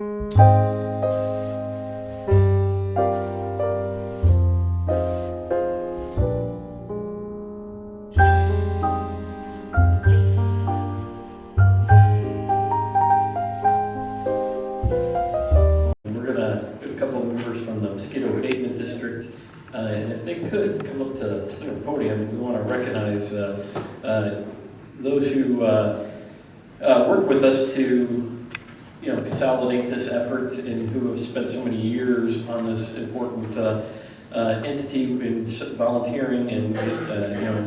We're going to get a couple of members from the Mosquito Abatement District, and if they could come up to the center podium, we want to recognize those who worked with us to, consolidate this effort and who have spent so many years on this important entity in volunteering. And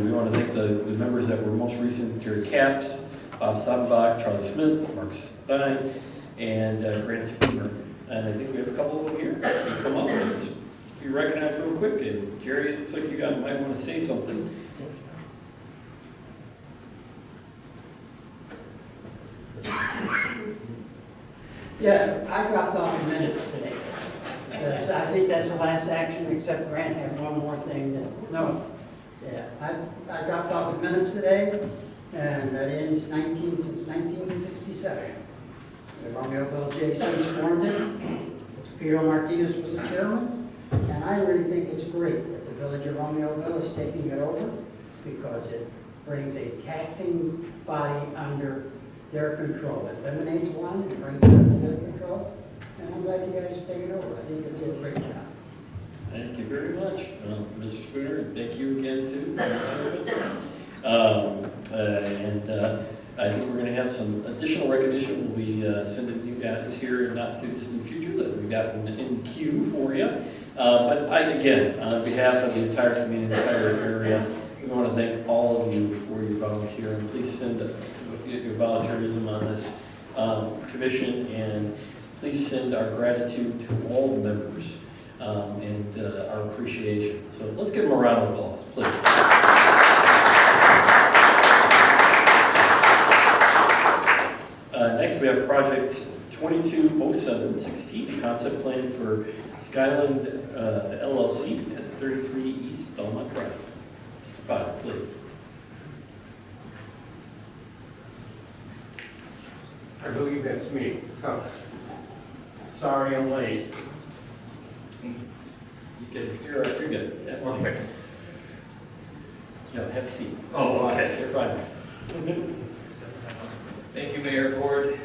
we want to thank the members that were most recent: Jerry Capps, Bob Sabbach, Charlie Smith, Mark Stein, and Grant Spooner. And I think we have a couple of them here. So come up and just be recognized real quick. And Jerry, it looks like you might want to say something. Yeah, I dropped off the minutes today. So I think that's the last action, except Grant had one more thing that, no. Yeah, I dropped off the minutes today, and that ends since 1967. The Romeoville J.C. formed it. Peter Martinez was the chairman, and I really think it's great that the village of Romeoville is taking it over because it brings a taxing body under their control. It eliminates one, it brings it under their control, and I'm glad you guys are taking over. I think you did a great job. Thank you very much, Mr. Spooner, and thank you again too for your service. I think we're going to have some additional recognition. We'll be sending you guys here in not too distant future that we got in queue for you. But again, on behalf of the entire community, the entire area, we want to thank all of you for your volunteer, and please send your volunteerism on this commission, and please send our gratitude to all the members and our appreciation. So let's give them a round of applause, please. Next, we have project 220716, a concept plan for Skyland LLC at 33 East Belmont Drive. Mr. Potter, please. I believe that's me. Oh. Sorry I'm late. You're good. Have a seat. Okay. No, have a seat. Oh, okay. You're fine. Thank you, Mayor Board.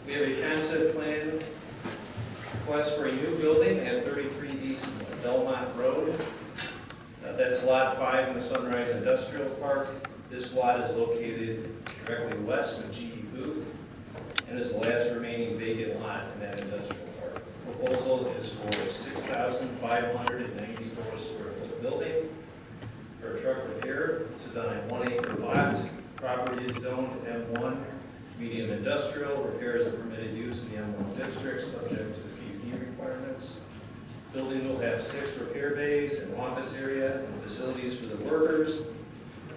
We have a concept plan request for a new building at 33 East Belmont Road. That's Lot 5 in the Sunrise Industrial Park. This lot is located directly west of GE Booth and is the last remaining vacant lot in that industrial park. Proposal is for a 6,594 square foot building for a truck repair. This is on a 1 acre lot. Property is zoned M1. Medium industrial. Repairs are permitted use in the M1 district, subject to PUD requirements. Building will have 6 repair bays, an office area, and facilities for the workers.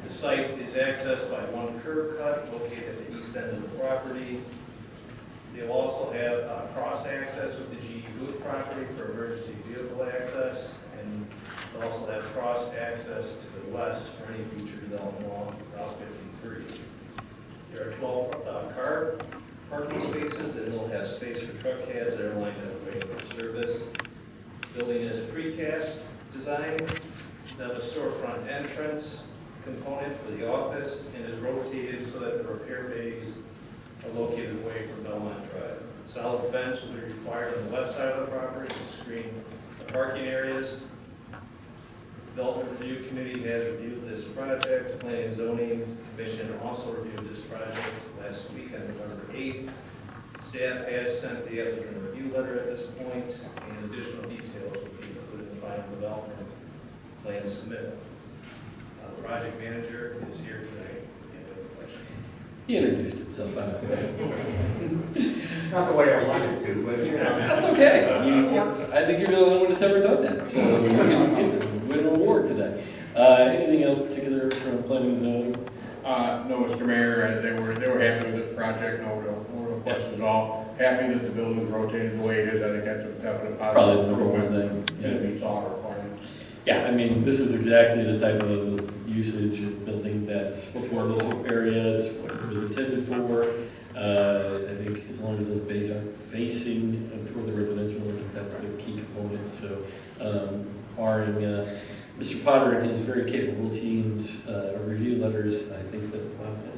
The site is accessed by one curb cut located at the east end of the property. They'll also have cross access with the GE Booth property for emergency vehicle access, and they'll also have cross access to the west for any future development along Route 53. There are 12 car parking spaces, and it'll have space for truck cabs that are lined up waiting for service. Building is precast design. They have a storefront entrance component for the office and is rotated so that the repair bays are located away from Belmont Drive. Solid fence will be required on the west side of the property to screen the parking areas. The Development Review Committee has reviewed this project. The Planning and Zoning Commission also reviewed this project last week on November 8th. Staff has sent the applicant a review letter at this point, and additional details will be included in the final development plan submitted. The project manager is here today. He introduced himself. Not the way I wanted to, but That's okay. I think you're the only one that's ever done that. So you get to win an award today. Anything else particular from planning and zoning? No, Mr. Mayor, they were happy with this project. No real questions at all. Happy that the building's rotated the way it is. I think that's a definite positive. Probably the number one thing. It meets all our requirements. Yeah, I mean, this is exactly the type of usage of building that's for this area. It's what it was intended for. I think as long as those bays aren't facing toward the residential, I think that's the key component. So, barring Mr. Potter and his very capable team's review letters, I think that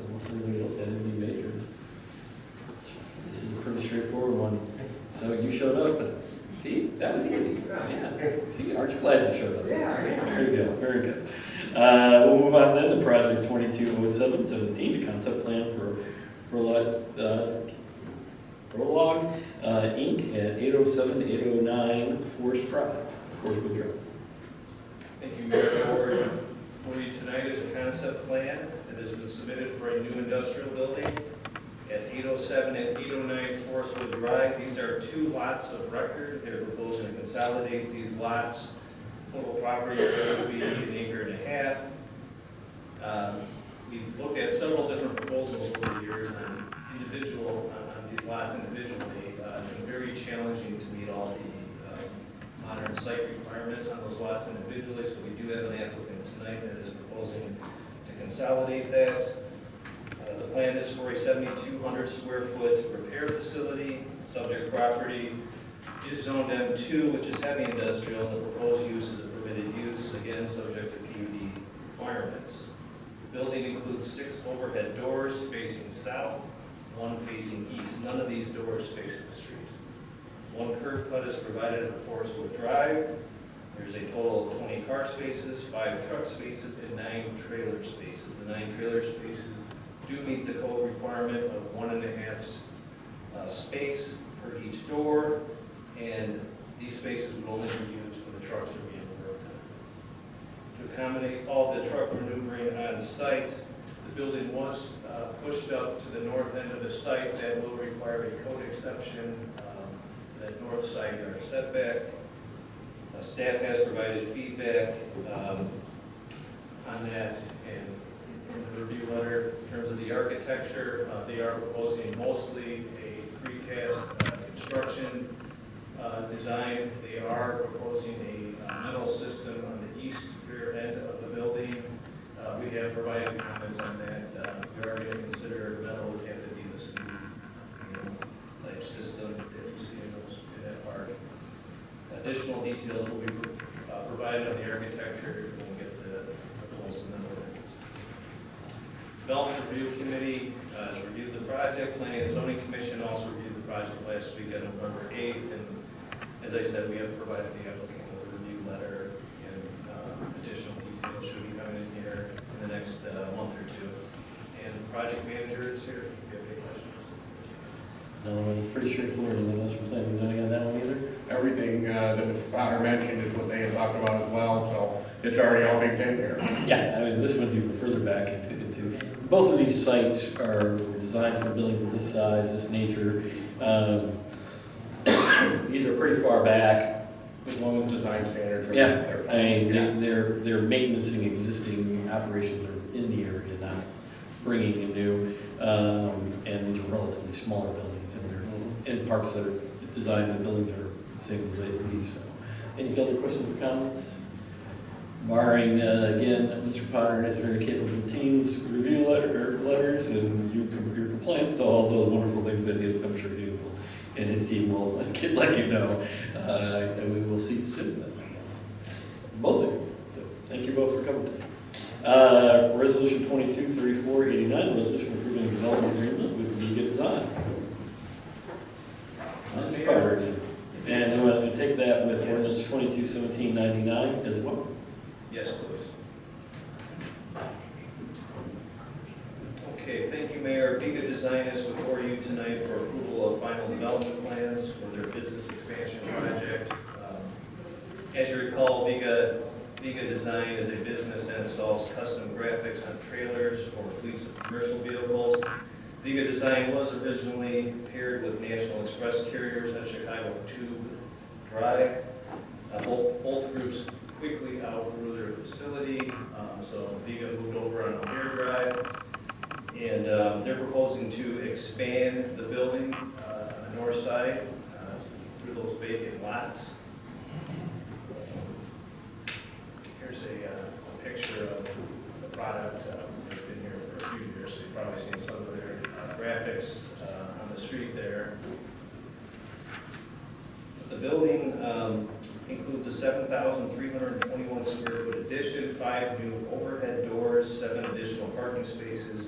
unless anybody else had anything major, this is a pretty straightforward one. So you showed up, but see, that was easy. Yeah. See, aren't you glad you showed up? Yeah. Very good, very good. We'll move on then to project 220717, the concept plan for Prologue Inc. at 807-809 Forest Wood Drive. Thank you, Mayor Board. For you tonight is a concept plan that has been submitted for a new industrial building at 807 and 809 Forest Wood Drive. These are two lots of record. They're proposing to consolidate these lots. Total property area will be 1.5 acres. We've looked at several different proposals over the years on these lots individually. It's been very challenging to meet all the modern site requirements on those lots individually, so we do have an applicant tonight that is proposing to consolidate that. The plan is for a 7,200 square foot repair facility. Subject property is zoned M2, which is heavy industrial, and the proposed use is a permitted use, again, subject to PUD requirements. The building includes 6 overhead doors facing south, 1 facing east. None of these doors face the street. 1 curb cut is provided at Forest Wood Drive. There's a total of 20 car spaces, 5 truck spaces, and 9 trailer spaces. The 9 trailer spaces do meet the code requirement of 1.5 space per each door, and these spaces would only be used for the trucks that are being worked on. To accommodate all the truck maneuvering on site, the building was pushed up to the north end of the site. That will require a code exception, that north side yard setback. Staff has provided feedback on that, and in the review letter, in terms of the architecture, they are proposing mostly a precast construction design. They are proposing a metal system on the east rear end of the building. We have provided comments on that. We are going to consider metal would have to be the smooth, type system that you see in that part. Additional details will be provided on the architecture when we get the full submittal. Development Review Committee has reviewed the project. Planning and Zoning Commission also reviewed the project last week on November 8th. And as I said, we have provided the applicant with a review letter, and additional details should be coming in here in the next month or two. And the project manager is here. If you have any questions. No, it's pretty straightforward. Anything else from planning and zoning on that one either? Everything that Mr. Potter mentioned is what they had talked about as well, so it's already all baked in here. Yeah, I mean, this went even further back into both of these sites are designed for buildings of this size, this nature. These are pretty far back. As long as design standards are met, Yeah, they're I fine. mean, they're maintaining existing operations that are in the area, not bringing in new. And these are relatively smaller buildings, and they're in parks that are designed, the buildings are the same as they be. So, any other questions or comments? Barring, again, Mr. Potter and his very capable team's review letters and your complaints to all those wonderful things that I'm sure he will, and his team will let you know. And we will see you soon then, I guess. Both of you. So, thank you both for coming today. Resolution 223489, resolution approving a development agreement with Mosquito Design. Mr. Potter, and you want to take that with ordinance 221799 as well? Yes, please. Okay, thank you, Mayor. Viga Design is before you tonight for approval of final development plans for their business expansion project. As you recall, Viga Design is a business that installs custom graphics on trailers for fleets of commercial vehicles. Viga Design was originally paired with National Express carriers on Chicago Tube Drive. Both groups quickly outgrew their facility, so Viga moved over on O'Hare Drive, and they're proposing to expand the building on the north side through those vacant lots. Here's a picture of the product. They've been here for a few years, so you've probably seen some of their graphics. building includes a 7,321 square foot addition, 5 new overhead doors, 7 additional parking spaces,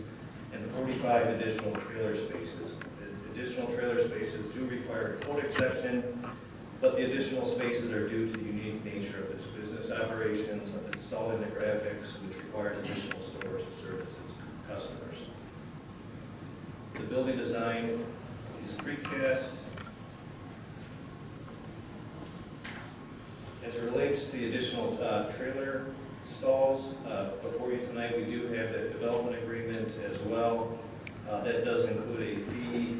and 45 additional trailer spaces. The additional trailer spaces do require a code exception, but the additional spaces are due to the unique nature of its business operations of installing the graphics, which requires additional stores to serve its customers. The building design is precast. As it relates to the additional trailer stalls, before you tonight, we do have that development agreement as well. That does include a fee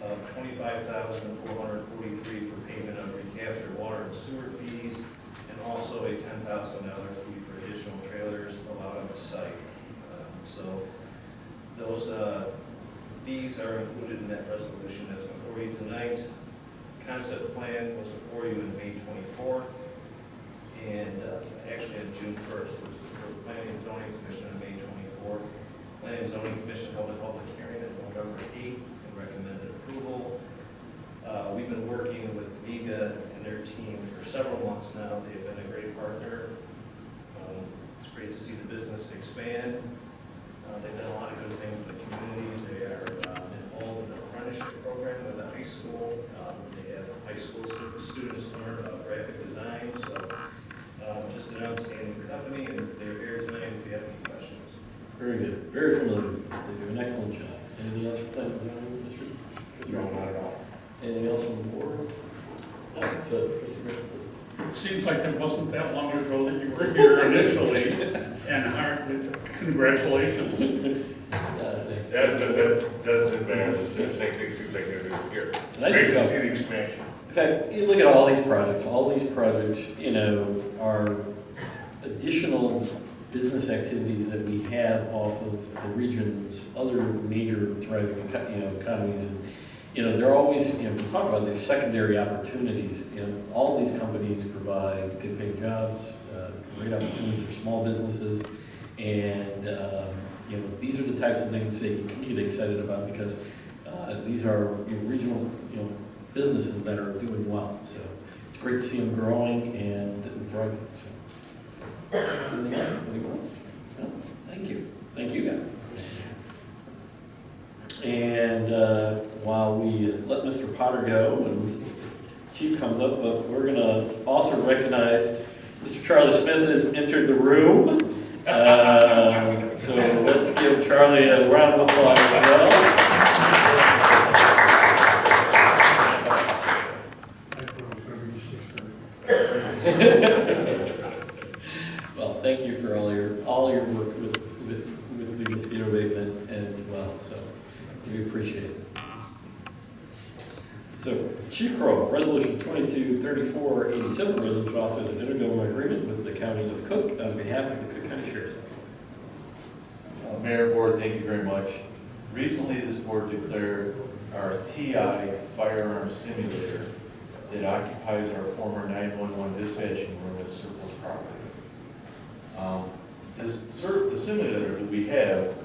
of $25,443 for payment of recaptured water and sewer fees, and also a $10,000 fee for additional trailers allowed on the site. So those fees are included in that resolution that's before you tonight. Concept plan was before you on May 24th, and actually on June 1st, which is for the Planning and Zoning Commission on May 24th. Planning and Zoning Commission held a public hearing on November 8th and recommended approval. We've been working with Viga and their team for several months now. They've been a great partner. It's great to see the business expand. They've done a lot of good things in the community. They are involved in the apprenticeship program with the high school. They have high school students learn about graphic design. So just an outstanding company, and they're here tonight if you have any questions. Very good, very familiar. They do an excellent job. Anything else for planning and zoning, Mr.? No, not at all. Anything else from the board? No, Trustee Grisham. It seems like it wasn't that long ago that you were here initially, and congratulations. That's advantage. The same thing seems like it is here. It's nice Great to to come. see the expansion. In fact, you look at all these projects, are additional business activities that we have off of the region's other major thriving, economies. And, they're always, we talk about these secondary opportunities. All these companies provide good paying jobs, great opportunities for small businesses. And, these are the types of things that you can get excited about because these are regional, businesses that are doing well. So it's great to see them growing and thriving. So, anything else? Anyone? No? Thank you. Thank you, guys. And while we let Mr. Potter go and Chief comes up, but we're going to also recognize Mr. Charlie Smith has entered the room. So let's give Charlie a round of applause as well. Well, thank you for all your work with the mosquito abatement as well. So we appreciate it. So, Chief Crow, Resolution 223487, resolution authorizing an intergovernmental agreement with the County of Cook on behalf of the Cook County Sheriff's Office. Mayor, Board, thank you very much. Recently, this board declared our TI firearm simulator that occupies our former 911 dispatching room as surplus property. The simulator that we have,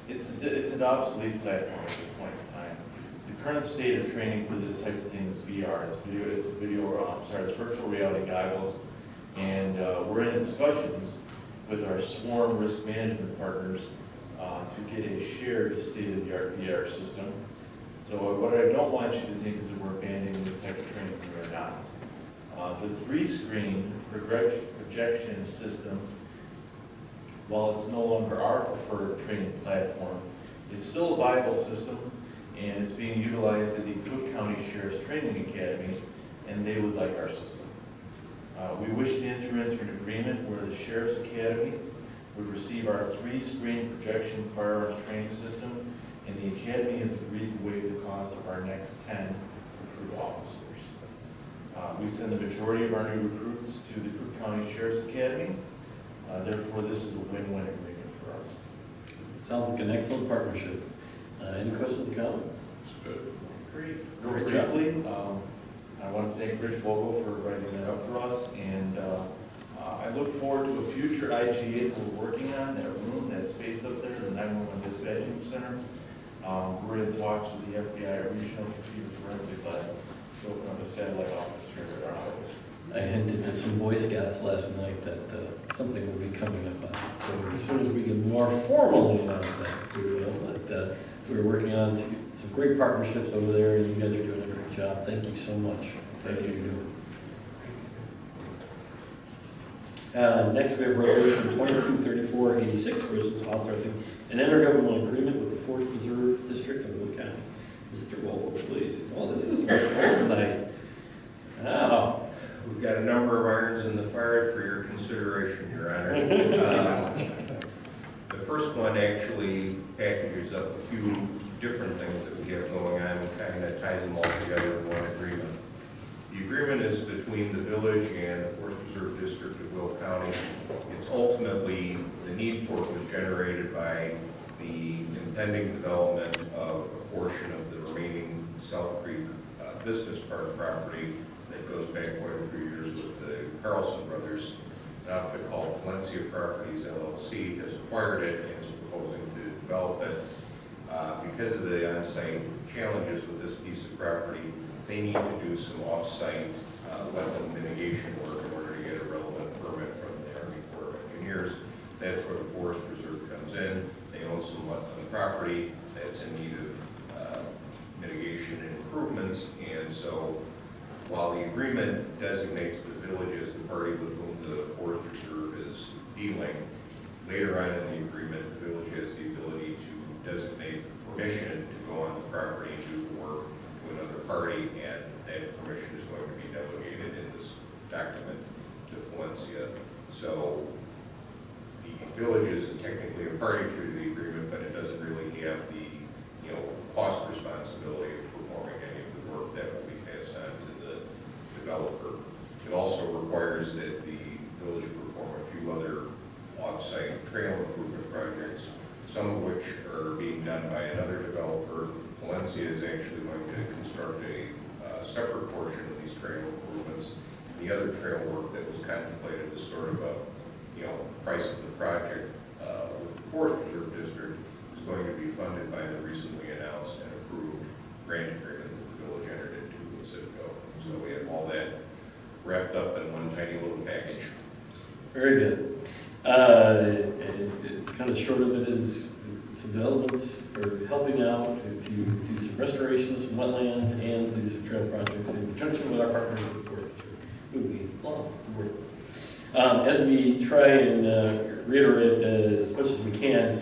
it's an obsolete platform at this point in time. The current state of training for this type of thing is VR. It's virtual reality goggles, and we're in discussions with our sworn risk management partners to get a shared state-of-the-art VR system. So what I don't want you to think is that we're abandoning this type of training. We are not. The 3-screen projection system, while it's no longer our preferred training platform, it's still a viable system, and it's being utilized at the Cook County Sheriff's Training Academy, and they would like our system. We wish to enter into an agreement where the Sheriff's Academy would receive our 3-screen projection firearms training system, and the Academy has agreed to waive the cost of our next 10 recruit officers. We send the majority of our new recruits to the Cook County Sheriff's Academy. Therefore, this is a win-win agreement for us. Sounds like an excellent partnership. Any questions or comments? It's good. Great Great job. Briefly, I want to thank Rich Vogel for writing that up for us, and I look forward to a future IGA that we're working on, that room, that space up there, the 911 dispatching center. We're in talks with the FBI Regional Computer Forensic Lab. So satellite office here at our office. I hinted to some Boy Scouts last night that something will be coming up on it. So as soon as we can more formally announce that, we will. But we're working on some great partnerships over there, and you guys are doing a great job. Thank you so much for everything you're doing. Next, we have Resolution 223486, resolution authorizing an intergovernmental agreement with the Forest Preserve District of Will County. Mr. Vogel, please. Oh, this is much fun tonight. Wow. We've got a number of irons in the fire for your consideration, Your Honor. The first one actually packages up a few different things that we have going on and kind of ties them all together in one agreement. The agreement is between the village and the Forest Preserve District of Will County. It's ultimately, the need for it was generated by the impending development of a portion of the remaining South Creek Business Park property that goes back quite a few years with the Carlson brothers. An outfit called Valencia Properties LLC has acquired it and is proposing to develop it. Because of the on-site challenges with this piece of property, they need to do some off-site wetland mitigation work in order to get a relevant permit from the Army Corps of Engineers. That's where the Forest Preserve comes in. They own some wetland property that's in need of mitigation and improvements, and so while the agreement designates the village as the party with whom the Forest Preserve is dealing, later on in the agreement, the village has the ability to designate permission to go on the property and do the work to another party, and that permission is going to be delegated in this document to Valencia. So the village is technically a party to the agreement, but it doesn't really have the cost responsibility of performing any of the work that will be passed on to the developer. It also requires that the village perform a few other off-site trail improvement projects, some of which are being done by another developer. Valencia is actually going to construct a separate portion of these trail improvements. The other trail work that was contemplated as sort of a price of the project with the Forest Preserve District is going to be funded by the recently announced and approved grant agreement that the village entered into with Citgo. So we have all that wrapped up in one tiny little package. Very good. Kind of short of it is some developments or helping out to do some restorations, some wetlands, and do some trail projects in conjunction with our partners at the Forest Preserve, who we love to work with. As we try and reiterate as much as we can,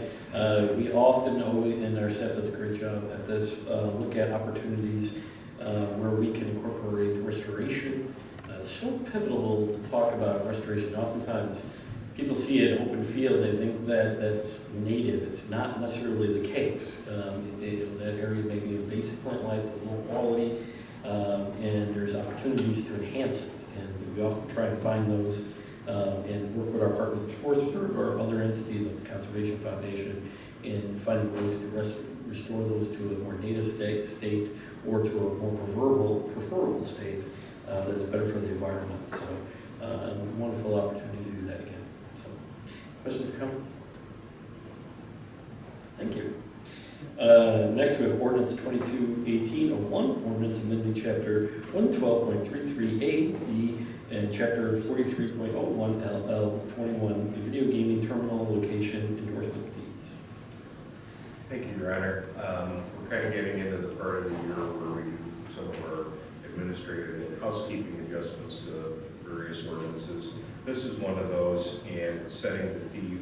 we often, and our staff does a great job at this, look at opportunities where we can incorporate restoration. It's so pivotal to talk about restoration. Oftentimes, people see an open field, they think that that's native. It's not necessarily the case. That area may be invasive plant life, low quality, and there's opportunities to enhance it. And we often try to find those and work with our partners at the Forest Preserve or other entities like the Conservation Foundation in finding ways to restore those to a more native state or to a more preferable state that is better for the environment. So a wonderful opportunity to do that again. So questions or comments? Thank you. Next we have ordinance 22-1801, ordinance amending chapter 112.33A, and chapter 43.01 LL21, the video gaming terminal location endorsement fees. Thank you, Your Honor. We're kind of getting into the part of the year where we do some of our administrative and housekeeping adjustments to various ordinances. This is one of those, and it's setting the fee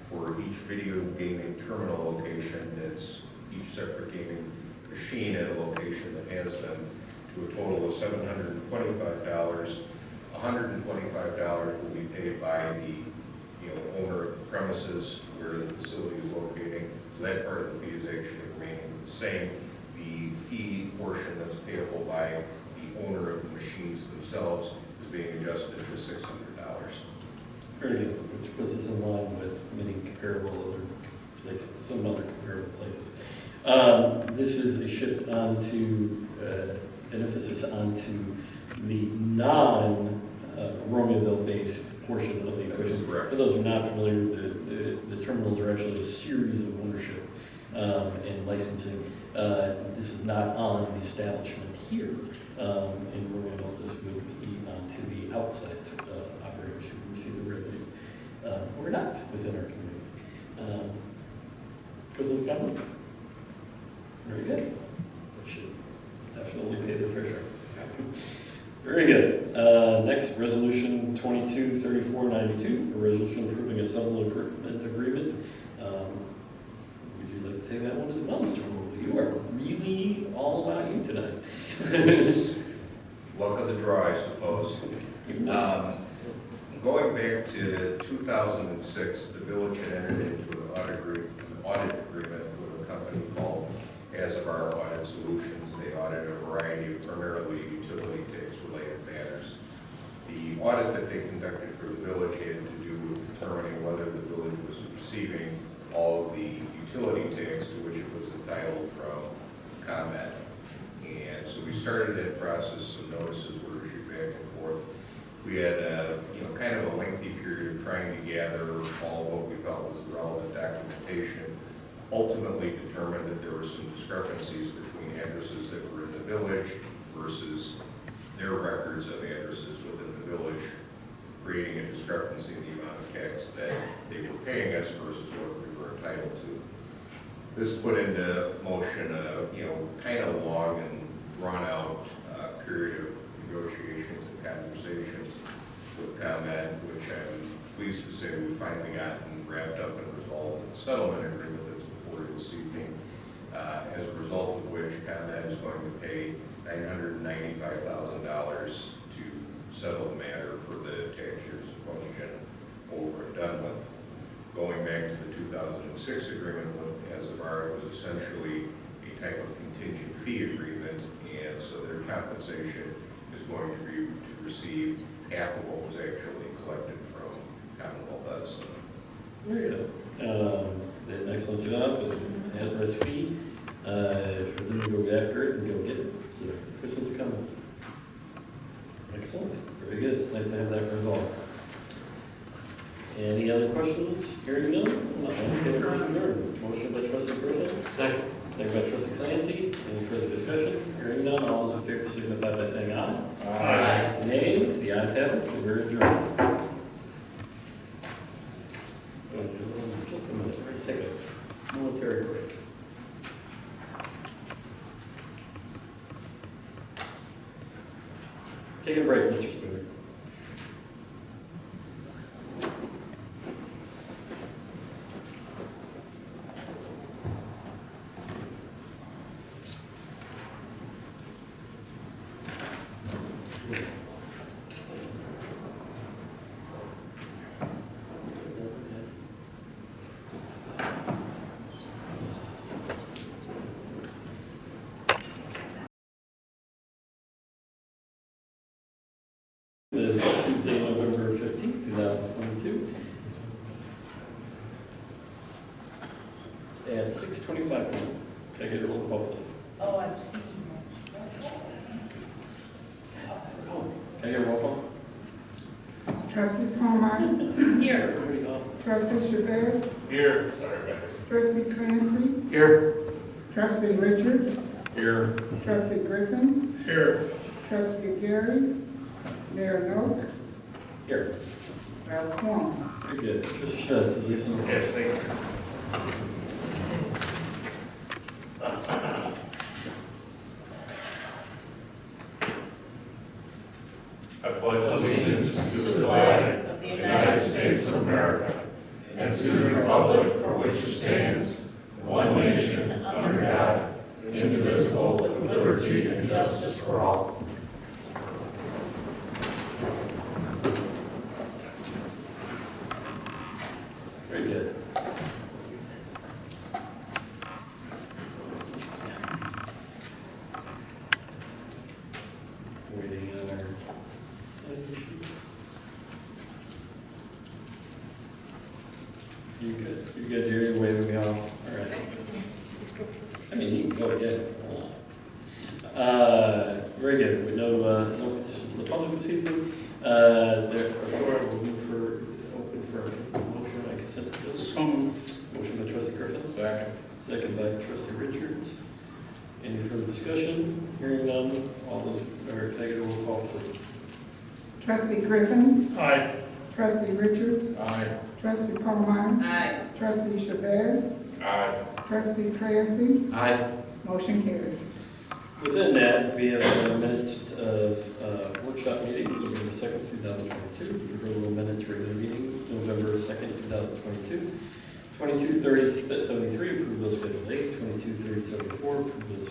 for each video gaming terminal location that's each separate gaming machine at a location that has them to a total of $725. $125 will be paid by the owner of the premises where the facility is located. So that part of the fee is actually remaining the same. The fee portion that's payable by the owner of the machines themselves is being adjusted to $600. Very good, which puts us in line with many comparable other places, some other comparable places. This is a shift onto, an emphasis onto the non-Romeoville based portion of the equation. For those who are not familiar, the terminals are actually a series of ownership and licensing. This is not on the establishment here in Romeo. outside operators who receive the revenue. We're not within our community. Questions, comments? Very good. That should definitely pay their fair share. Very good. Next, resolution 223492, a resolution approving a settlement agreement. Would you like to take that one as well, Mr. Romeoville? You are really all about you tonight. It's luck of the draw, I suppose. Going back to 2006, the village had entered into an audit agreement with a company called Our Audit Solutions. They audit a variety of primarily utility tax related matters. The audit that they conducted for the village had to do with determining whether the village was receiving all of the utility tax to which it was entitled from ComEd. And so we started that process. Some notices were issued back and forth. We had kind of a lengthy period of trying to gather all what we felt was relevant documentation. Ultimately determined that there were some discrepancies between addresses that were in the village versus their records of addresses within the village, creating a discrepancy in the amount of tax that they were paying us versus what we were entitled to. This put into motion a kind of long and drawn out period of negotiations and conversations with ComEd, which I'm pleased to say we finally gotten wrapped up and resolved in the settlement agreement that's before you this evening, as a result of which ComEd is going to pay $995,000 to settle the matter for the tax years in question over and done with. Going back to the 2006 agreement with Our, it was essentially a type of contingent fee agreement, and so their compensation is going to be to receive half of what was actually collected from Commonwealth Edison. Very good. Did an excellent job with address fee. For them to go after it and go get it. So questions are coming. Excellent. Very good. It's nice to have that resolved. Any other questions? Hearing none, I'll entertain a motion adjourned. Motion by trustee Griffin. Second. Second by trustee Clancy. Any further discussion? Hearing none, all those in favor signify by saying aye. Aye. Nays? The ayes have it. We're adjourned. Just a minute. We're going to take a military break. Take a break, Mr. Spooner. This Tuesday, November 15th, 2022, at 6:25 p.m. Can I get a roll call, please? Oh, I see. Can I get a roll call? Trustee Palmer. Here. Everybody off? Trustee Chavez. Here, sorry, guys. Trustee Clancy. Here. Trustee Richards. Here. Trustee Griffin. Here. Trustee Gary. Mayor Noak. Here. Mayor Kwong. Very good. Trustee Schutz, at least in the Yes, thank you. I pledge allegiance to the flag of the United States of America and to the republic for which it stands, one nation, under God, indivisible, with liberty and justice for all. Very good. Waiting on our. You good? You good, Jerry? Waving me off. All right. I mean, you can go again. Very good. With no petitions from the public this evening. Therefore, we'll move for open for motion. I consent to this. So moved. Motion by trustee Griffin. Second. Second by trustee Richards. Any further discussion? Hearing none, all those, or can I get a roll call, please? Trustee Griffin, Aye. trustee Richards, Aye. trustee Palmer, Aye. trustee Chavez, Aye. trustee Clancy, Aye. motion carries. Within that, we have minutes of workshop meeting, November 2nd, 2022. Approval minutes regular meeting, November 2nd, 2022. 223073, approval of Schedule A. 223074, approval of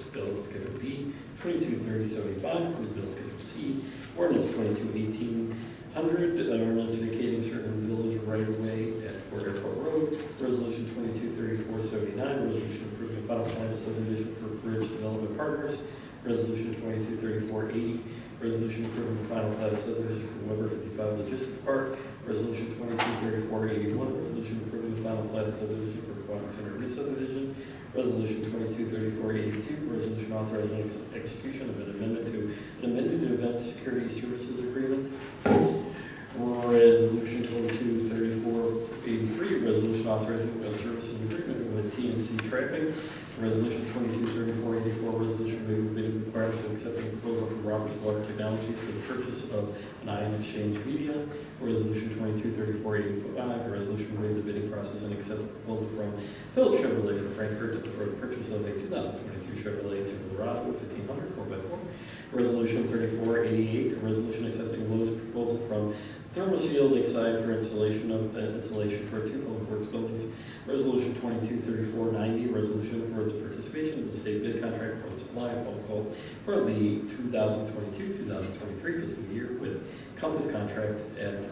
Schedule B. 223075, approval of Schedule C. Ordinance 221800, an ordinance vacating certain village right-of-way at Fort Airport Road. Resolution 223479, resolution approving final plan of subdivision for Bridge Development Partners. Resolution 223480, resolution approving the final plat of subdivision for Weber 55 Logistics Park. Resolution 223481, resolution approving the final plat of subdivision for Aquatic Center re-subdivision. Resolution 223482, resolution authorizing execution of an amendment to an amended event security services agreement. Resolution 223483, resolution authorizing a services agreement with TNC Trapping. Resolution 223484, resolution waiving bidding requirements and accepting a proposal from Roberts Water Technologies for the purchase of an ion exchange media. Resolution 223485, a resolution waiving the bidding process and accept a proposal from Phillips Chevrolet for Frankfurt for the purchase of a 2022 Chevrolet Silverado 1500 4x4. Resolution 3488, a resolution accepting a lowest proposal from Thermoseal Lakeside for installation for two public works buildings. Resolution 223490, resolution for the participation in the state bid contract for the supply of bulk salt for the 2022-2023 fiscal year with Compass contract at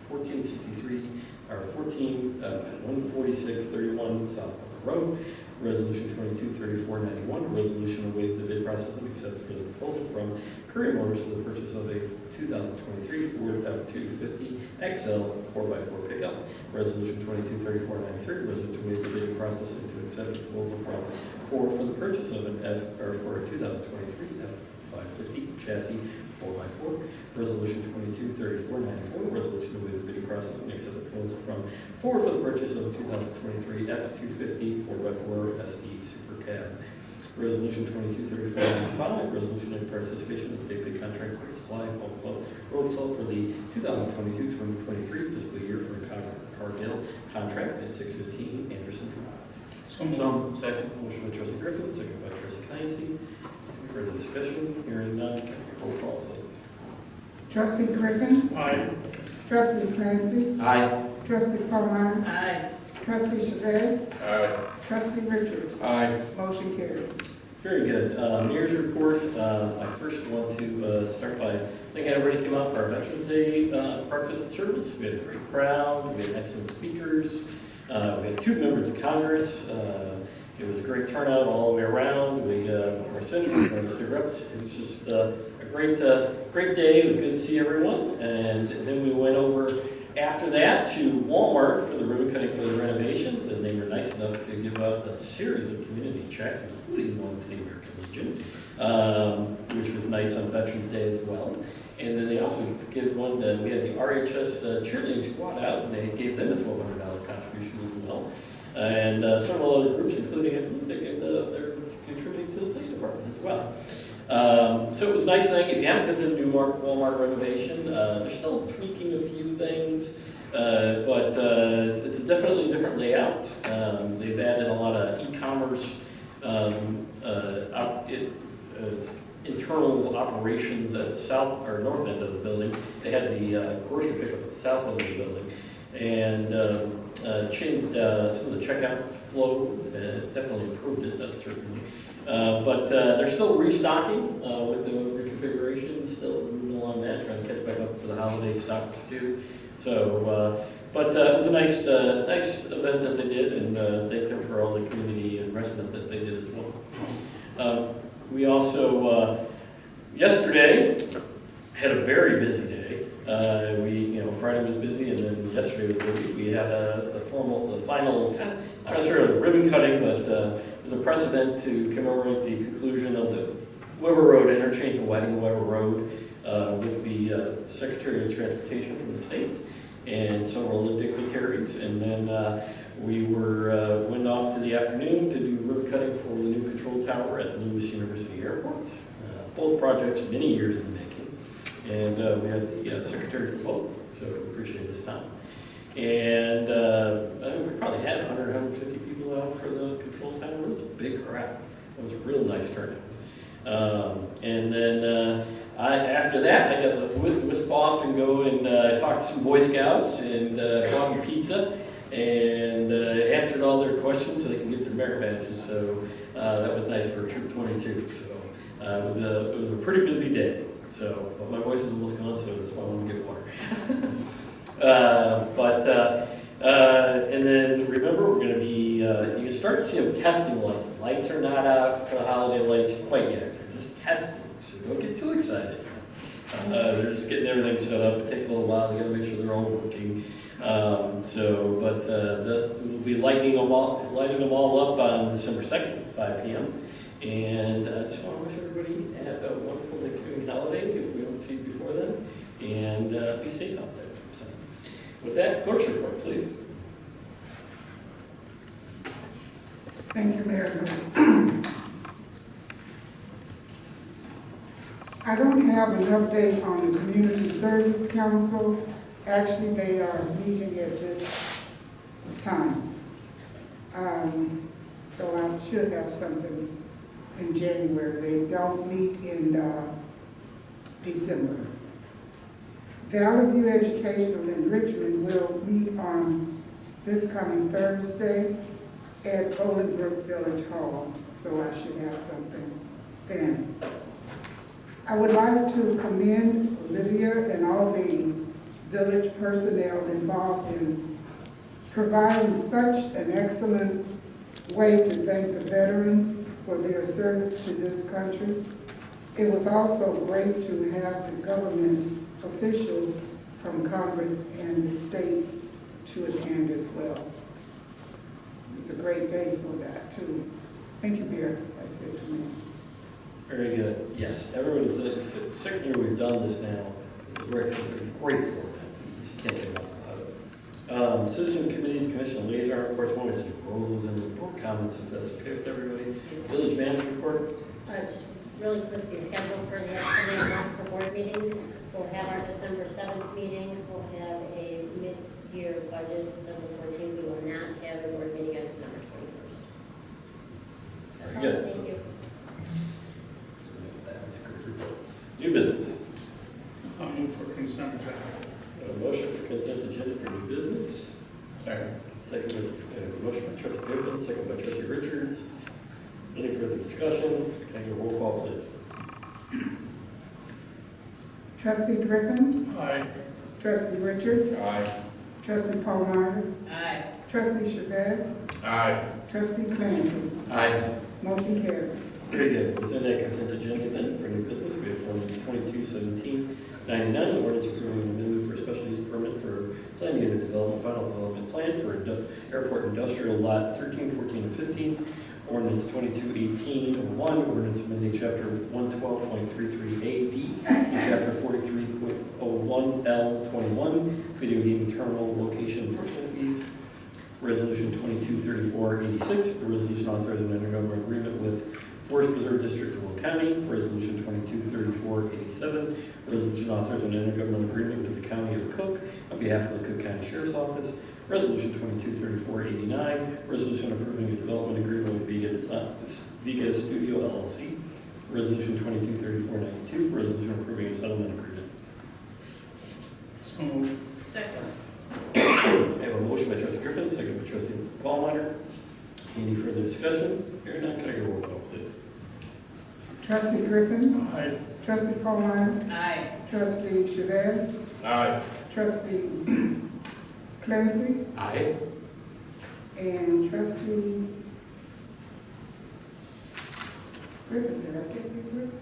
1463 or 14631 South Park Road. Resolution 223491, resolution to waive the bid process and accept for the proposal from Courier Motors for the purchase of a 2023 Ford F-250 XL 4x4 pickup. Resolution 223493, resolution to waive the bidding process and to accept the proposal from Ford for the purchase of for a 2023 F-550 chassis 4x4. Resolution 223494, resolution to waive the bidding process and accept the proposal from Ford for the purchase of a 2023 F-250 4x4 SE Super Cab. Resolution 223495, resolution of participation in the state bid contract for the supply of bulk salt, road salt for the 2022-2023 fiscal year for Cargill contract at 615 Anderson Drive. Some. Second. Motion by trustee Griffin, second by trustee Clancy. Any further discussion? Hearing none, can we roll call, please? Trustee Griffin, Aye. trustee Clancy, Aye. trustee Palmer, Aye. trustee Chavez, Aye. trustee Richards, Aye. motion carries. Very good. Mayor's report. I first want to start by thanking everybody who came out for our Veterans Day breakfast and service. We had a great crowd. We had excellent speakers. We had 2 members of Congress. It was a great turnout all the way around. Our senators, our state reps. It was just a great day. It was good to see everyone. And then we went over after that to Walmart for the ribbon cutting for the renovations, and they were nice enough to give out a series of community checks, including one to the American Legion, which was nice on Veterans Day as well. And then they also gave one that we had the RHS cheerleading squad out, and they gave them a $1,200 contribution as well. And several other groups, including they're contributing to the police department as well. So it was a nice thing. If you haven't been to the new Walmart renovation, they're still tweaking a few things, but it's definitely a different layout. They've added a lot of e-commerce internal operations at the south or north end of the building. They had the grocery pickup at the south end of the building, and changed some of the checkout flow. Definitely improved it, certainly. But they're still restocking with the reconfiguration, still moving along that, trying to catch back up for the holiday stocks too. So, but it was a nice event that they did, and thank them for all the community investment that they did as well. We also, yesterday, had a very busy day. Friday was busy, and then yesterday was busy. We had the final, kind of, not necessarily ribbon cutting, but it was a press event to commemorate the conclusion of the Weber Road interchange of Whiting Weber Road with the Secretary of Transportation from the state and several other dignitaries. And then we went off to the afternoon to do ribbon cutting for the new control tower at Lewis University Airport. Both projects many years in the making. And we had the secretary for both, so we appreciate his time. And we probably had 100, 150 people out for the control tower. It was a big crowd. It was a real nice turnout. And then after that, I got to wisp off and go and talk to some Boy Scouts and bought them pizza and answered all their questions so they can get their merit badges. So that was nice for Troop 22. So it was a pretty busy day. So, but my voice is almost gone, so that's why I want to get water. And then remember, we're going to be, you can start to see them testing lights. The lights are not out for the holiday lights quite yet. They're just testing, so don't get too excited. They're just getting everything set up. It takes a little while. They got to make sure they're all working. We'll be lighting them all up on December 2nd at 5 p.m. And I just want to wish everybody a wonderful Thanksgiving holiday if we don't see you before then. And be safe out there. So, with that, clerk's report, please. Thank you, Mayor. I don't have an update on the Community Service Council. Actually, they are meeting at this time. So I should have something in January. They don't meet in December. Valley View Educational Enrichment will meet on this coming Thursday at Bolingbrook Village Hall, so I should have something then. I would like to commend Olivia and all the village personnel involved in providing such an excellent way to thank the veterans for their service to this country. It was also great to have the government officials from Congress and the state to attend as well. It's a great day for that too. Thank you, Mayor. That's it for me. Very good. Yes, everyone's the second year we've done this now. The breakfast is a great format. You just can't say enough about it. Citizen committees, commission liaison reports. Why don't we just roll those in report comments if that's okay with everybody? Village manager report. Just really quickly, schedule for the upcoming month for board meetings. We'll have our December 7th meeting. We'll have a mid-year budget December 14th. We will not have a board meeting on December 21st. That's all. Very good. Thank you. New business. I'll move for consent agenda. A motion for consent agenda for new business. Second. Motion by trustee Griffin, second by trustee Richards. Any further discussion? Can I get a roll call, please? Trustee Griffin, Aye. Trustee Richards, Aye. Trustee Palmer, Aye. Trustee Chavez, Aye. Trustee Clancy. Aye. Motion carried. Very good. Within that consent agenda then, for new business, we have ordinance 22-1799, ordinance approving an amendment for a special use permit for plan unit development, final development plan for airport industrial lot 13, 14, and 15. Ordinance 22-1801, ordinance amending chapter 112.33A-B and chapter 43.01L21, video game terminal location enforcement fees. Resolution 22-3486, a resolution authorizing an intergovernmental agreement with Forest Preserve District of Will County. Resolution 22-3487, resolution authorizing an intergovernmental agreement with the County of Cook on behalf of the Cook County Sheriff's Office. Resolution 22-3489, resolution approving a development agreement with Vega Studio LLC. Resolution 22-3492, resolution approving a settlement agreement. So moved. Second. I have a motion by trustee Griffin, second by trustee Ballmeyer. Any further discussion? Hearing none, can I get a roll call, please? Trustee Griffin, Aye. Trustee Palmer, Aye. Trustee Chavez, Aye. Trustee Clancy, Aye. and Trustee Griffin. Did I get you, Griffin?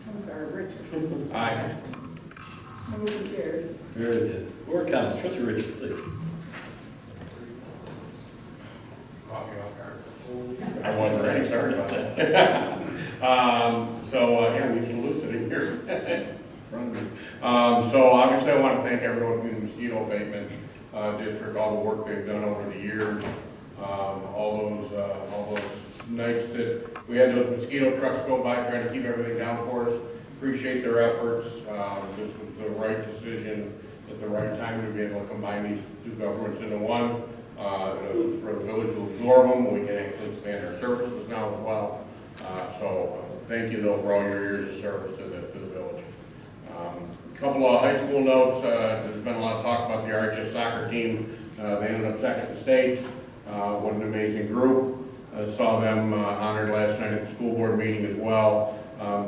I'm sorry, Richard. Aye. Motion carried. Very good. Board comments, trustee Richard, please. Caught me off guard. I wasn't ready, sorry about that. Yeah, we solicited here. So obviously I want to thank everyone from the Mosquito Abatement District, all the work they've done over the years, all those nights that we had those mosquito trucks go by trying to keep everything down for us. appreciate their efforts. This was the right decision at the right time to be able to combine these two governments into one. For the village to absorb them, we can actually expand our services now as well. So thank you though for all your years of service to the village. A couple of high school notes. There's been a lot of talk about the RHS soccer team. They ended up second to state. What an amazing group. Saw them honored last night at the school board meeting as well.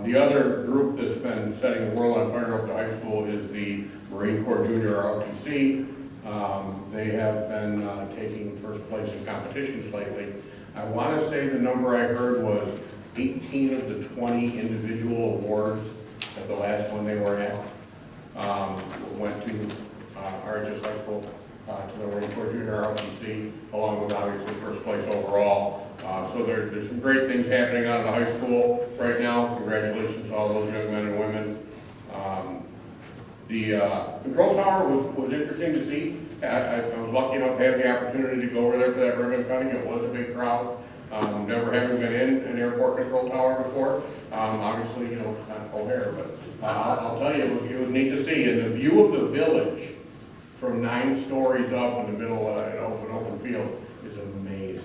The other group that's been setting the world on fire up to high school is the Marine Corps Junior ROTC. They have been taking first place in competitions lately. I want to say the number I heard was 18 of the 20 individual awards at the last one they were at went to RHS High School, to the Marine Corps Junior ROTC, along with obviously first place overall. So there's some great things happening out of the high school right now. Congratulations to all those young men and women. The control tower was interesting to see. I was lucky enough to have the opportunity to go over there for that ribbon cutting. It was a big crowd. Never having been in an airport control tower before. Obviously, not O'Hare, but I'll tell you, it was neat to see. And the view of the village from 9 stories up in the middle of an open field is amazing.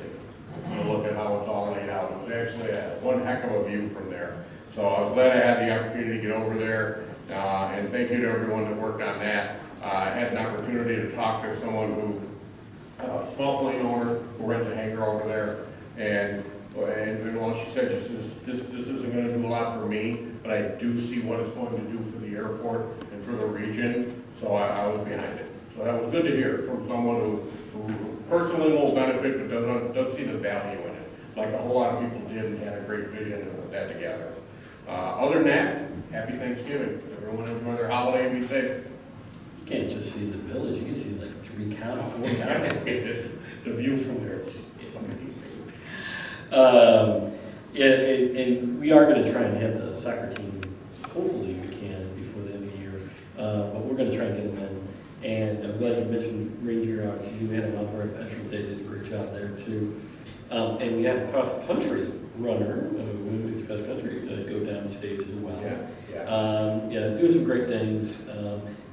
You look at how it's all laid out. It was actually one heck of a view from there. So I was glad I had the opportunity to get over there. And thank you to everyone that worked on that. I had an opportunity to talk to someone who, a small plane owner who rents a hangar over there. And well, she said, this isn't going to do a lot for me, but I do see what it's going to do for the airport and for the region. So I was behind it. So that was good to hear from someone who personally won't benefit, but does see the value in it. Like a whole lot of people did and had a great vision and put that together. Other than that, happy Thanksgiving. Everyone enjoy their holiday and be safe. You can't just see the village, you can see like 3 counties, 4 counties. The view from there is just amazing. And we are going to try and have the soccer team, hopefully we can before the end of the year, but we're going to try and get them in. And I'm glad you mentioned Ranger RTC. We had them out there at Veterans Day, did a great job there too. And we had a cross-country runner, women's cross-country, go downstate as well. Doing some great things.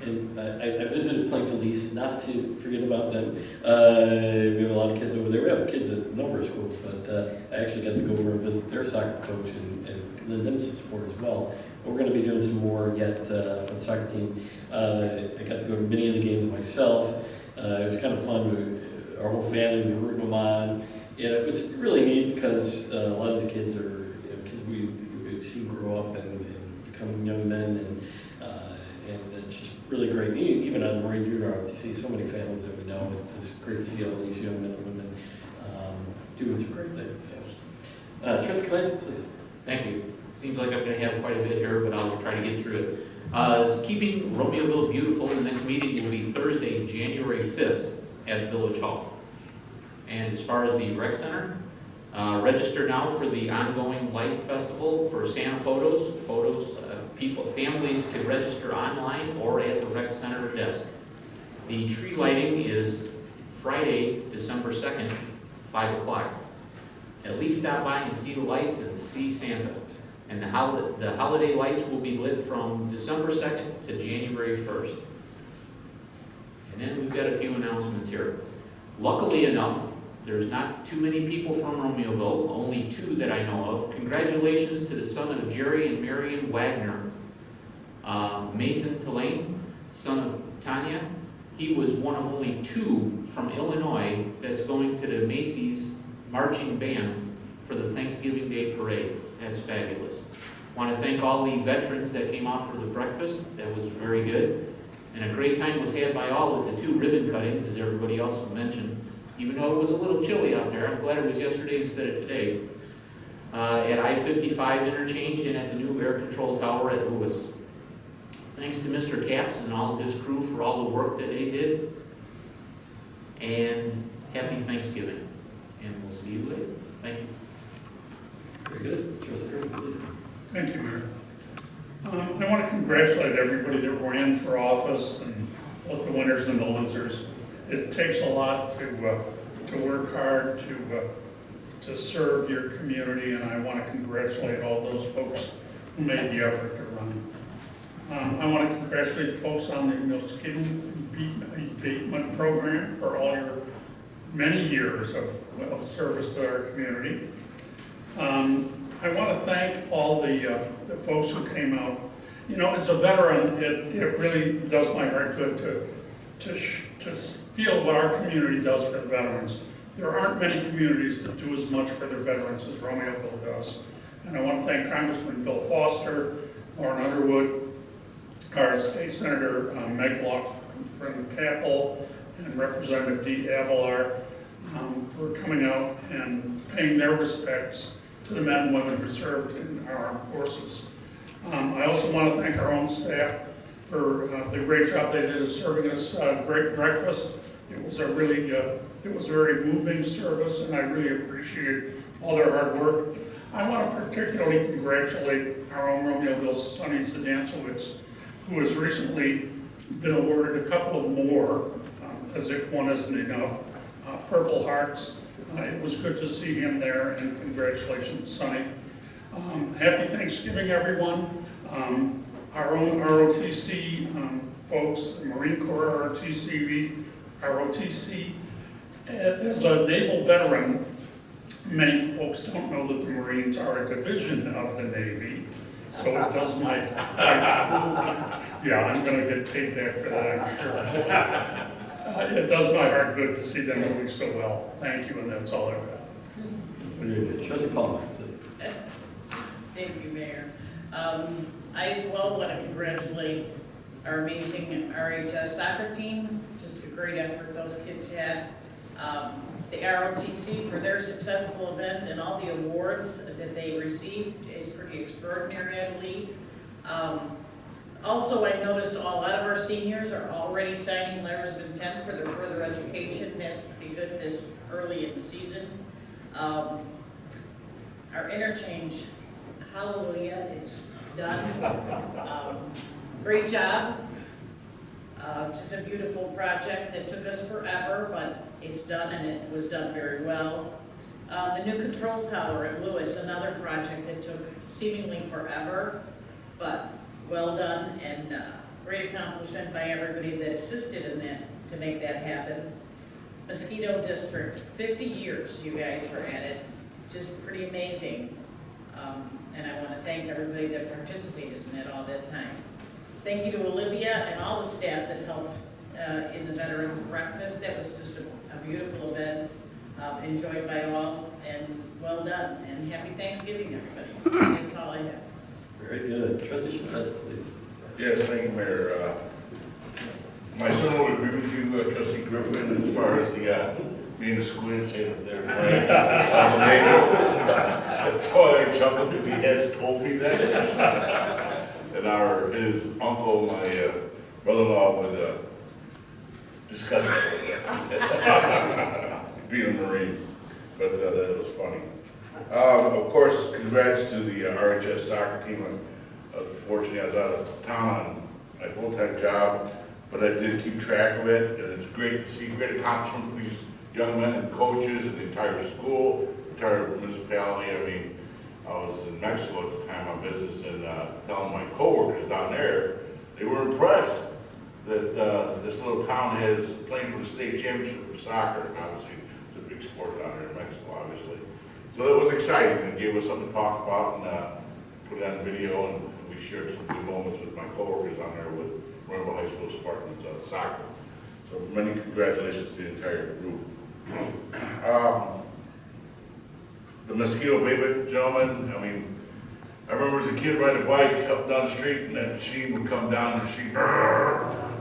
And I visited Plainfield East, not to forget about them. We have a lot of kids over there. We have kids at a number of schools, but I actually got to go over and visit their soccer coach and lend them some support as well. But we're going to be doing some more yet for the soccer team. I got to go to many of the games myself. It was kind of fun. Our whole family was rooting them on. It was really neat because a lot of these kids are kids we've seen grow up and become young men, and it's just really great. Even on the Marine Junior ROTC, so many families that we know. It's just great to see all these young men and women doing some great things. Trustee Knight, please. Thank you. Seems like I'm going to have quite a bit here, but I'll try to get through it. Keeping Romeoville beautiful, the next meeting will be Thursday, January 5th at Village Hall. And as far as the rec center, register now for the ongoing light festival for Santa photos. Families can register online or at the rec center desk. The tree lighting is Friday, December 2nd, 5 o'clock. At least stop by and see the lights and see Santa. And the holiday lights will be lit from December 2nd to January 1st. And then we've got a few announcements here. Luckily enough, there's not too many people from Romeoville, only 2 that I know of. Congratulations to the son of Jerry and Marion Wagner. Mason Tulane, son of Tanya. He was one of only 2 from Illinois that's going to the Macy's marching band for the Thanksgiving Day parade. That's fabulous. Want to thank all the veterans that came out for the breakfast. That was very good. And a great time was had by all with the 2 ribbon cuttings, as everybody else mentioned. Even though it was a little chilly out there, I'm glad it was yesterday instead of today. At I-55 interchange and at the new air control tower at Lewis. Thanks to Mr. Capps and all of his crew for all the work that they did. And happy Thanksgiving. And we'll see you later. Thank you. Very good. Trustee Irvin, please. Thank you, Mayor. I want to congratulate everybody that ran for office and both the winners and the losers. It takes a lot to work hard to serve your community, and I want to congratulate all those folks who made the effort to run. want to congratulate the folks on the Mosquito Abatement program for all your many years of service to our community. I want to thank all the folks who came out. You know, as a veteran, it really does my heart good to feel what our community does for the veterans. There aren't many communities that do as much for their veterans as Romeoville does. And I want to thank Congressman Bill Foster, Lauren Underwood, our State Senator Meg Block from Capitol, and Representative Dee Avalar for coming out and paying their respects to the men and women who served in our armed forces. I also want to thank our own staff for the great job they did of serving us great breakfast. It was a really, it was a very moving service, and I really appreciate all their hard work. I want to particularly congratulate our own Romeoville Sonny Zdanowicz, who has recently been awarded a couple of more, as if one isn't enough, Purple Hearts. It was good to see him there, and congratulations, Sonny. Happy Thanksgiving, everyone. Our own ROTC folks, the Marine Corps ROTC. As a naval veteran, many folks don't know that the Marines are a division of the Navy. So it does my, yeah, I'm gonna get paid back for that, I'm sure. It does my heart good to see them doing so well. Thank you, and that's all I've got. Very good. Trustee Palmer. Thank you, Mayor. I as well want to congratulate our amazing RHS soccer team. Just a great effort those kids had. The ROTC for their successful event and all the awards that they received is pretty extraordinary, I believe. Also, I noticed a lot of our seniors are already signing letters of intent for their further education. That's pretty good this early in the season. Our interchange, hallelujah, it's done. Great job. Just a beautiful project that took us forever, but it's done, and it was done very well. The new control tower at Lewis, another project that took seemingly forever, but well done, and great accomplishment by everybody that assisted in that to make that happen. Mosquito District, 50 years you guys were at it, just pretty amazing. And I want to thank everybody that participated in it all that time. Thank you to Olivia and all the staff that helped in the Veterans Breakfast. That was just a beautiful event, enjoyed by all, and well done. And happy Thanksgiving, everybody. That's all I have. Very good. Trustee Shields, please. Yes, thank you, Mayor. My son will agree with you, Trustee Griffin, as far as the being a squid, saying that they're friends. That's why I chuckled, because he has told me that. And his uncle, my brother-in-law, would discuss it. Being a Marine, but that was funny. Of course, congrats to the RHS soccer team. Unfortunately, I was out of town on my full-time job, but I did keep track of it, and it's great to see great accomplishment for these young men and coaches and the entire school, entire municipality. I mean, I was in Mexico at the time on business, and telling my coworkers down there, they were impressed that this little town has playing for the state championship for soccer. And obviously, it's a big sport down there in Mexico, obviously. So that was exciting, and gave us something to talk about, and put it on video, and we shared some good moments with my coworkers on there with Romeoville High School Spartans soccer. So many congratulations to the entire group. The Mosquito Abatement gentleman, I mean, I remember as a kid riding a bike up down the street, and that machine would come down, and the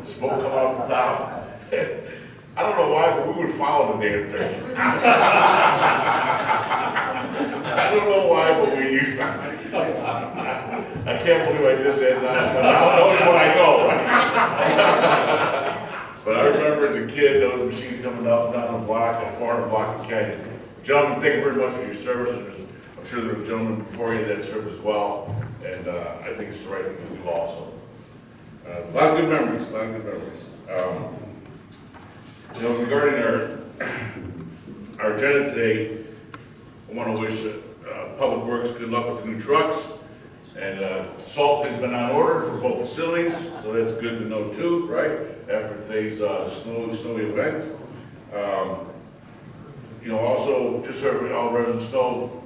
smoke come out the top. I don't know why, but we would follow the damn thing. I don't know why, but we used to. I can't believe I just said that, but I don't know what I know. But I remember as a kid, those machines coming up and down the block, at 400 block of Canyon. Gentlemen, thank you very much for your service. I'm sure there were gentlemen before you that served as well, and I think it's the right thing to do also. A lot of good memories, You know, regarding our agenda today, I want to wish Public Works good luck with the new trucks, And salt has been on order for both facilities, so that's good to know too, right? After today's snowy event. You know, also, just so all residents know,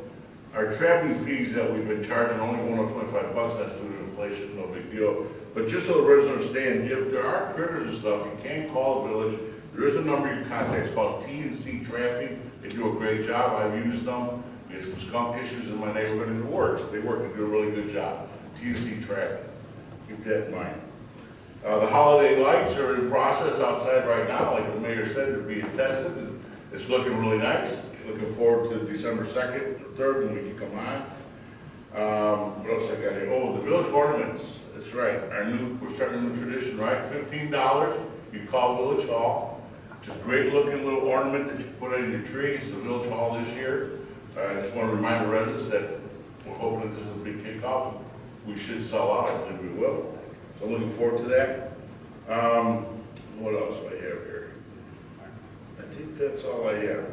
our trapping fees that we've been charging, only going up $25, that's due to inflation, no big deal. But just so the residents understand, if there are critters and stuff, you can call the village. There is a number you can contact, it's called T&C Trapping. They do a great job, I've used them. We have some skunk issues in my neighborhood and it works. They work and do a really good job. T&C Trapping, keep that in mind. The holiday lights are in process outside right now, like the mayor said, they're being tested. And it's looking really nice. Looking forward to December 2nd or 3rd when we can come on. What else I got here? Oh, the village ornaments. That's right. We're starting a new tradition, right? $15. You call Village Hall. It's a great looking little ornament that you put in your tree. It's the Village Hall this year. I just want to remind the residents that we're hoping that this is a big kickoff. We should sell out. I believe we will. So I'm looking forward to that. What else do I have here? I think that's all I have.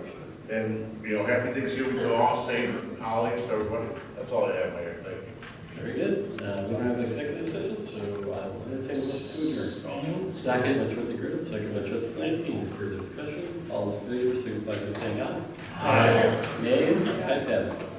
And, you know, happy Thanksgiving to all, safe holidays to everybody. That's all I have, Mayor. Thank you. Very good. We don't have an executive session, so we'll entertain a motion to adjourn. Second. By trustee Griffin, second by trustee Clancy. Further discussion? All those in favor, signify by saying aye. Aye. Nays? Ayes have it.